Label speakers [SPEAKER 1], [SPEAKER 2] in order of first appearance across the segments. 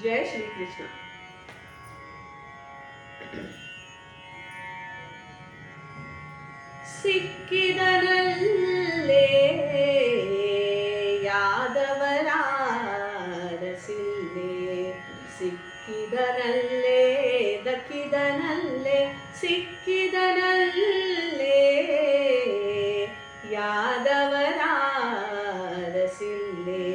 [SPEAKER 1] ಜಯ ಶ್ರೀ ಕೃಷ್ಣ. ಸಿಕ್ಕಿದನಲ್ಲೇ ಯಾದವರ ರಸಿಲ್ಲೆ, ಸಿಕ್ಕಿದನಲ್ಲೇ ದಕ್ಕಿದನಲ್ಲೇ, ಸಿಕ್ಕಿದನಲ್ಲೇ ಯಾದವರ ರಸಿಲ್ಲೆ.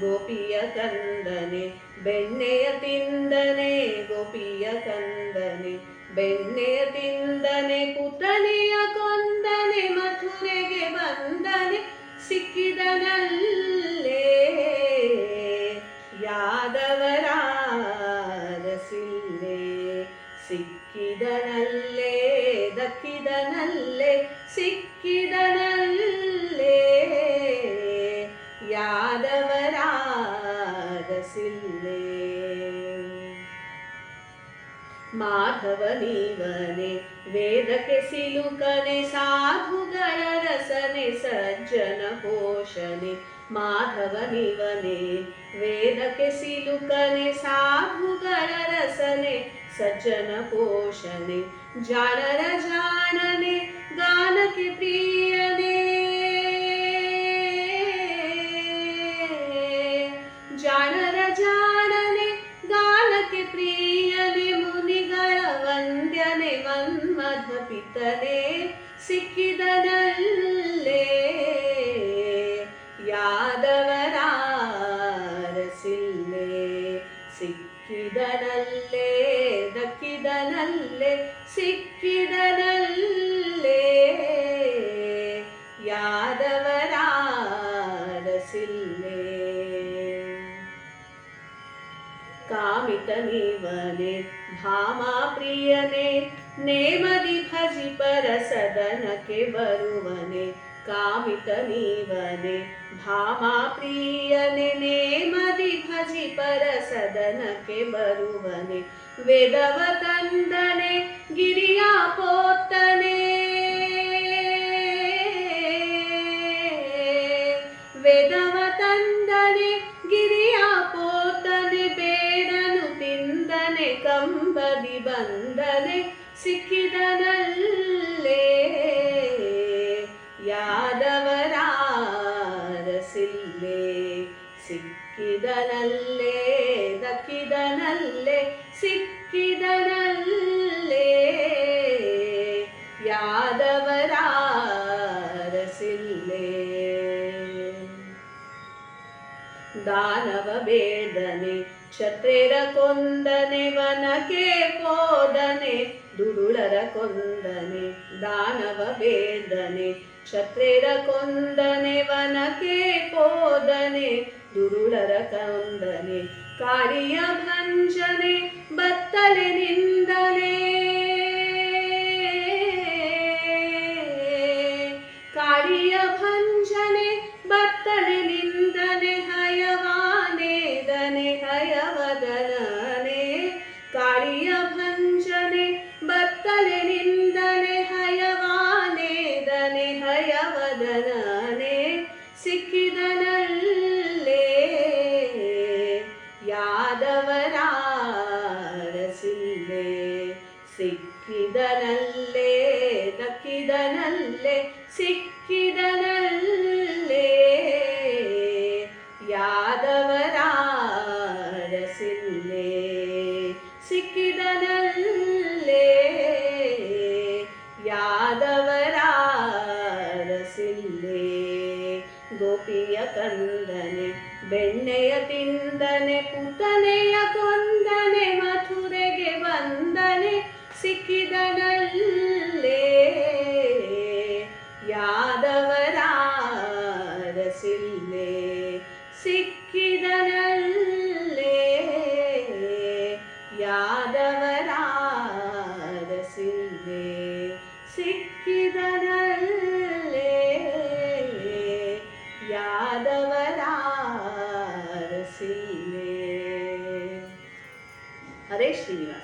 [SPEAKER 1] ಗೋಪಿಯ ಕಂದನೆ ಬೆಣ್ಣೆಯ ತಿಂದನೆ, ಗೋಪಿಯ ಕಂದನೆ ಬೆಣ್ಣೆಯ ತಿಂದನೆ, ಪುತನೆಯ ಕೊಂದನೆ, ಮಥುರೆಗೆ ಬಂದನೆ, ಸಿಕ್ಕಿದನಲ್ಲೇ ಯಾದವರ ರಸಿಲ್ಲೆ. ಸಿಕ್ಕಿದನಲ್ಲೇ ದಕ್ಕಿದನಲ್ಲೇ, ಸಿಕ್ಕಿದನಲ್ಲೇ ಯಾದವರ ರಸಿಲ್ಲೆ. ಮಾಧವನೀವನೆ ವೇದಕ್ಕೆ ಸಿಲುಕನೆ, ಸಾಧುಗಳ ರಸನೆ ಸಜ್ಜನ ಪೋಷಣೆ. ಮಾಧವನಿವನೆ ವೇದಕ್ಕೆ ಸಿಲುಕನೆ, ಸಾಧುಗಳ ರಸನೆ ಸಜ್ಜನ ಪೋಷಣೆ. ಜಾಣರ ಜಾಣನೆ ಗಾನಕ್ಕೆ ಪ್ರಿಯನೇ, ಜಾಣರ ಜಾಣನೆ ಗಾನಕ್ಕೆ ಪ್ರಿಯನೆ, ಮುನಿಗಳ ವಂದ್ಯನೆ ಮನ್ಮಥ ಪಿತನೆ, ಸಿಕ್ಕಿದನಲ್ಲೇ ಯಾದವರ ರಸಿಲ್ಲೆ. ಸಿಕ್ಕಿದನಲ್ಲೇ ದಕ್ಕಿದನಲ್ಲೇ, ಸಿಕ್ಕಿದನಲ್ಲೇ ಯಾದವರ ರಸಿಲ್ಲೆ. ಕಾಮಿತನಿವನೆ ಭಾಮಾ ಪ್ರಿಯನೆ, ನೇಮದಿ ಭಜಿಪರ ಸದನಕ್ಕೆ ಬರುವನೆ. ಕಾಮಿತನಿವನೆ ಭಾಮಾ ಪ್ರಿಯನೆ, ನೇಮದಿ ಭಜಿಪರ ಸದನಕ್ಕೆ ಬರುವನೆ. ವೇದವ ತಂದನೆ ಗಿರಿಯ ಪೋತನೆ, ವೇದವ ತಂದನೆ ಗಿರಿಯ ಪೋತನೆ, ಬೇಡನು ತಿಂದನೆ ಕಂಬದಿ ಬಂದನೆ, ಸಿಕ್ಕಿದನಲ್ಲೇ ಯಾದವರ ರಸಿಲ್ಲೆ. ಸಿಕ್ಕಿದನಲ್ಲೇ ದಕ್ಕಿದನಲ್ಲೇ, ಸಿಕ್ಕಿದನಲ್ಲೇ ಯಾದವರ ರಸಿಲ್ಲೆ. ದಾನವ ಬೇಡನೆ ಕ್ಷತ್ರೇರ ಕೊಂದನೆ, ವನಕ್ಕೆ ಪೋದನೆ ದುರುಳರ ಕೊಂದನೆ. ದಾನವ ಬೇಡನೆ ಕ್ಷತ್ರೇರ ಕೊಂದನೆ, ವನಕ್ಕೆ ಪೋದನೆ ದುರುಳರ ಕೊಂದನೆ. ಕಾಳಿಯ ಭಂಜನೆ ಬತ್ತಲೆ ನಿಂದನೆ, ಕಾಳಿಯ ಭಂಜನೆ ಬತ್ತಲೆ ನಿಂದನೆ, ಹಯವಾನೇದನೆ ಹಯವದನನೆ. ಕಾಳಿಯ ಭಂಜನೆ ಬತ್ತಲೆ ನಿಂದನೆ, ಹಯವಾನೇದನೆ ಹಯವದನನೆ, ಸಿಕ್ಕಿದನಲ್ಲೇ ಯಾದವರ ರಸಿಲ್ಲೆ. ಸಿಕ್ಕಿದನಲ್ಲೇ ದಕ್ಕಿದನಲ್ಲೇ, ಸಿಕ್ಕಿದನಲ್ಲೇ ಯಾದವರ ರಸಿಲ್ಲೆ. ಸಿಕ್ಕಿದನಲ್ಲೇ ಯಾದವರ ರಸಿಲ್ಲೆ. ಗೋಪಿಯ ಕಂದನೆ ಬೆಣ್ಣೆಯ ತಿಂದನೆ, ಪುತನೆಯ ಕೊಂದನೆ, ಮಥುರೆಗೆ ಬಂದನೆ, ಸಿಕ್ಕಿದನಲ್ಲೇ ಯಾದವರ ರಸಿಲ್ಲೆ. ಸಿಕ್ಕಿದನಲ್ಲೇ ಯಾದವರ ರಸಿಲ್ಲೆ. ಸಿಕ್ಕಿದನಲ್ಲೇ ಯಾದವರ ರಸಿಲ್ಲೆ. ಹರೇ ಶ್ರೀನಿವಾಸ.